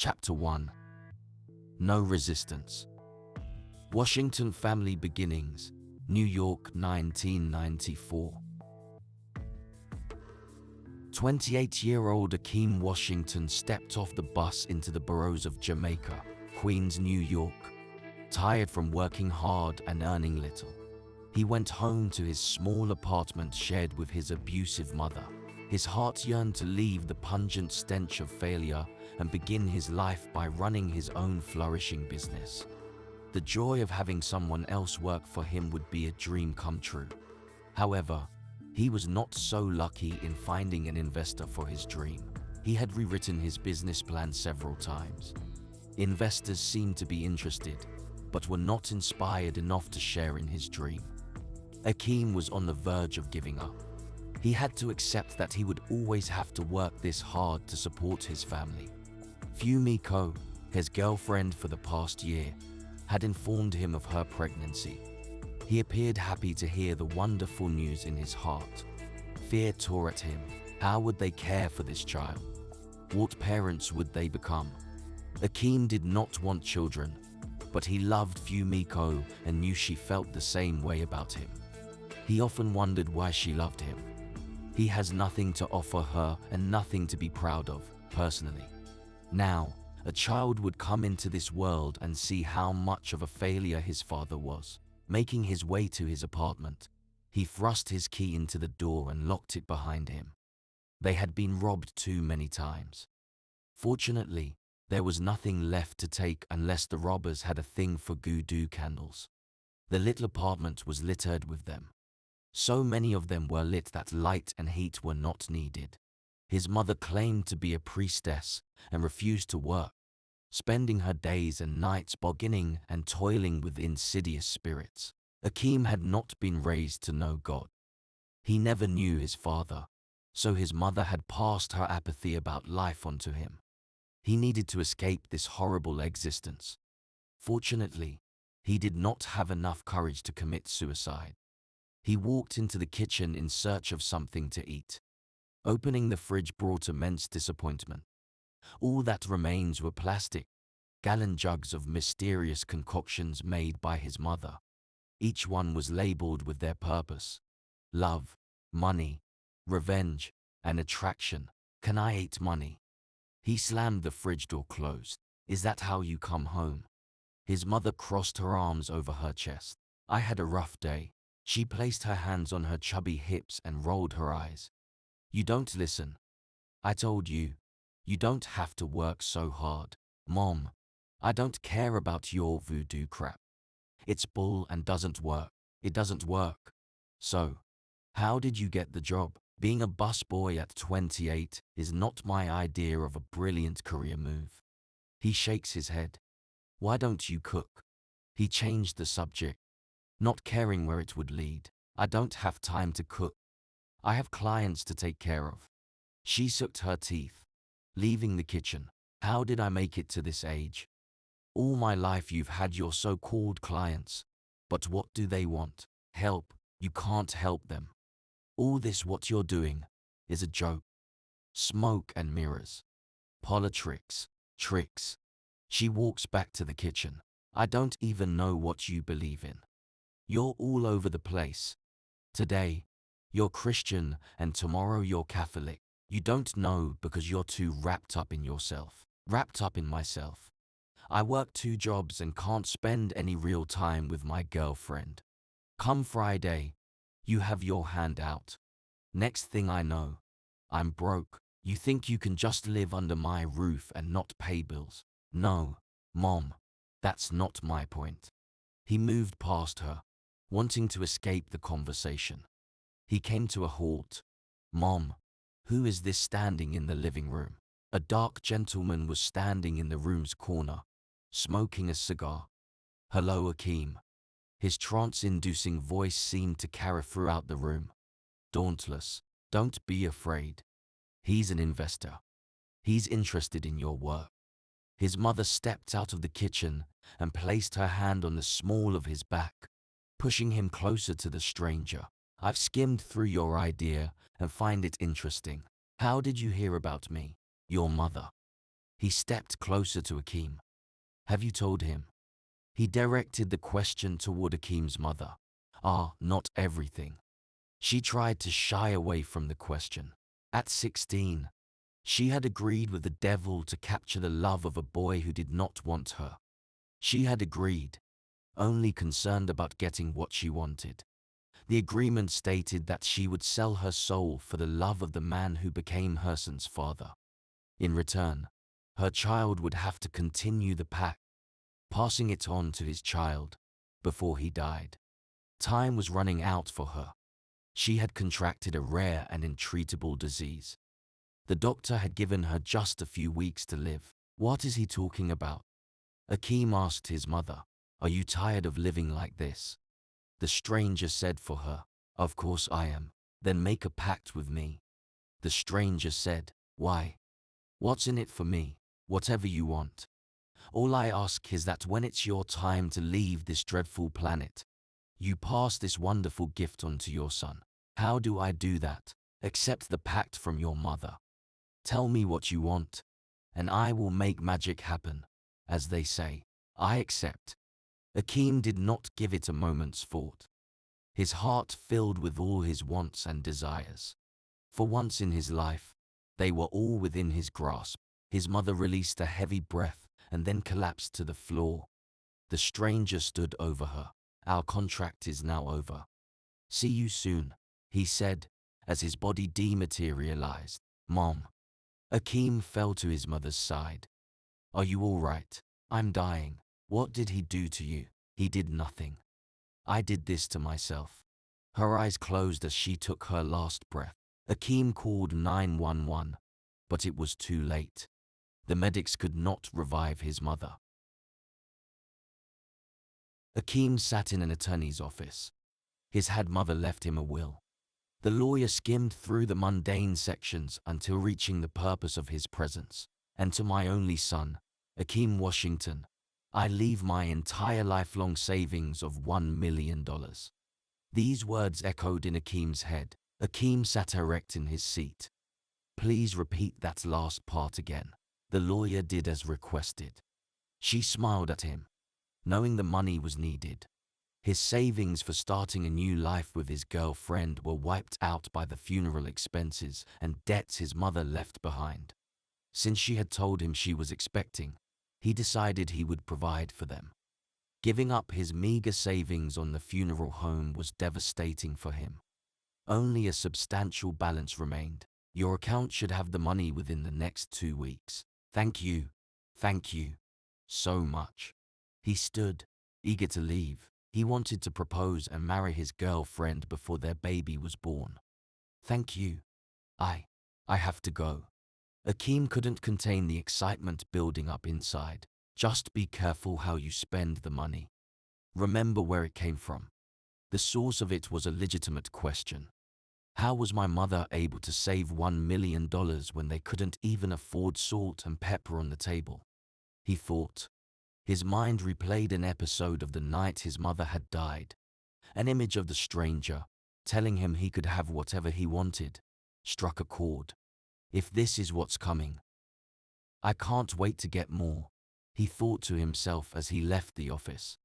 Chapter 1. No Resistance. Washington Family Beginnings, New York, 1994. 28-year-old Akeem Washington stepped off the bus into the boroughs of Jamaica, Queens, New York. Tired from working hard and earning little, he went home to his small apartment shared with his abusive mother. His heart yearned to leave the pungent stench of failure and begin his life by running his own flourishing business. The joy of having someone else work for him would be a dream come true. However, he was not so lucky in finding an investor for his dream. He had rewritten his business plan several times. Investors seemed to be interested, but were not inspired enough to share in his dream. Akeem was on the verge of giving up. He had to accept that he would always have to work this hard to support his family. Fumiko, his girlfriend for the past year, had informed him of her pregnancy. He appeared happy to hear the wonderful news in his heart. Fear tore at him. How would they care for this child? What parents would they become? Akeem did not want children, but he loved Fumiko and knew she felt the same way about him. He often wondered why she loved him. He has nothing to offer her and nothing to be proud of, personally. Now, a child would come into this world and see how much of a failure his father was. Making his way to his apartment, he thrust his key into the door and locked it behind him. They had been robbed too many times. Fortunately, there was nothing left to take unless the robbers had a thing for voodoo candles. The little apartment was littered with them. So many of them were lit that light and heat were not needed. His mother claimed to be a priestess and refused to work, spending her days and nights bargaining and toiling with insidious spirits. Akeem had not been raised to know God. He never knew his father, so his mother had passed her apathy about life onto him. He needed to escape this horrible existence. Fortunately, he did not have enough courage to commit suicide. He walked into the kitchen in search of something to eat. Opening the fridge brought immense disappointment. All that remains were plastic, gallon jugs of mysterious concoctions made by his mother. Each one was labeled with their purpose: love, money, revenge, and attraction. Can I eat money? He slammed the fridge door closed. Is that how you come home? His mother crossed her arms over her chest. I had a rough day. She placed her hands on her chubby hips and rolled her eyes. You don't listen. I told you, you don't have to work so hard. Mom, I don't care about your voodoo crap. It's bull and doesn't work. It doesn't work. So, how did you get the job? Being a busboy at 28 is not my idea of a brilliant career move. He shakes his head. Why don't you cook? He changed the subject, not caring where it would lead. I don't have time to cook. I have clients to take care of. She sucked her teeth, leaving the kitchen. How did I make it to this age? All my life you've had your so-called clients, but what do they want? Help. You can't help them. All this what you're doing is a joke. Smoke and mirrors. Politricks. Tricks. She walks back to the kitchen. I don't even know what you believe in. You're all over the place. Today, you're Christian and tomorrow you're Catholic. You don't know because you're too wrapped up in yourself. Wrapped up in myself. I work 2 jobs and can't spend any real time with my girlfriend. Come Friday, you have your hand out. Next thing I know, I'm broke. You think you can just live under my roof and not pay bills? No, Mom, that's not my point. He moved past her, wanting to escape the conversation. He came to a halt. Mom, who is this standing in the living room? A dark gentleman was standing in the room's corner, smoking a cigar. Hello, Akeem. His trance-inducing voice seemed to carry throughout the room. Dauntless. Don't be afraid. He's an investor. He's interested in your work. His mother stepped out of the kitchen and placed her hand on the small of his back, pushing him closer to the stranger. I've skimmed through your idea and find it interesting. How did you hear about me? Your mother. He stepped closer to Akeem. Have you told him? He directed the question toward Akeem's mother. Not everything. She tried to shy away from the question. At 16, she had agreed with the devil to capture the love of a boy who did not want her. She had agreed, only concerned about getting what she wanted. The agreement stated that she would sell her soul for the love of the man who became her son's father. In return, her child would have to continue the pact, passing it on to his child before he died. Time was running out for her. She had contracted a rare and untreatable disease. The doctor had given her just a few weeks to live. What is he talking about? Akeem asked his mother. Are you tired of living like this? The stranger said for her, Of course I am. Then make a pact with me. The stranger said, Why? What's in it for me? Whatever you want. All I ask is that when it's your time to leave this dreadful planet, you pass this wonderful gift on to your son. How do I do that? Accept the pact from your mother. Tell me what you want, and I will make magic happen. As they say, I accept. Akeem did not give it a moment's thought. His heart filled with all his wants and desires. For once in his life, they were all within his grasp. His mother released a heavy breath and then collapsed to the floor. The stranger stood over her. Our contract is now over. See you soon, he said, as his body dematerialized. Mom. Akeem fell to his mother's side. Are you all right? I'm dying. What did he do to you? He did nothing. I did this to myself. Her eyes closed as she took her last breath. Akeem called 911, but it was too late. The medics could not revive his mother. Akeem sat in an attorney's office. His head mother left him a will. The lawyer skimmed through the mundane sections until reaching the purpose of his presence. And to my only son, Akeem Washington, I leave my entire lifelong savings of $1 million. These words echoed in Akeem's head. Akeem sat erect in his seat. Please repeat that last part again. The lawyer did as requested. She smiled at him, knowing the money was needed. His savings for starting a new life with his girlfriend were wiped out by the funeral expenses and debts his mother left behind. Since she had told him she was expecting, he decided he would provide for them. Giving up his meager savings on the funeral home was devastating for him. Only a substantial balance remained. Your account should have the money within the next 2 weeks. Thank you so much. He stood, eager to leave. He wanted to propose and marry his girlfriend before their baby was born. Thank you. I have to go. Akeem couldn't contain the excitement building up inside. Just be careful how you spend the money. Remember where it came from. The source of it was a legitimate question. How was my mother able to save $1 million when they couldn't even afford salt and pepper on the table? He thought. His mind replayed an episode of the night his mother had died. An image of the stranger, telling him he could have whatever he wanted, struck a chord. If this is what's coming, I can't wait to get more, he thought to himself as he left the office.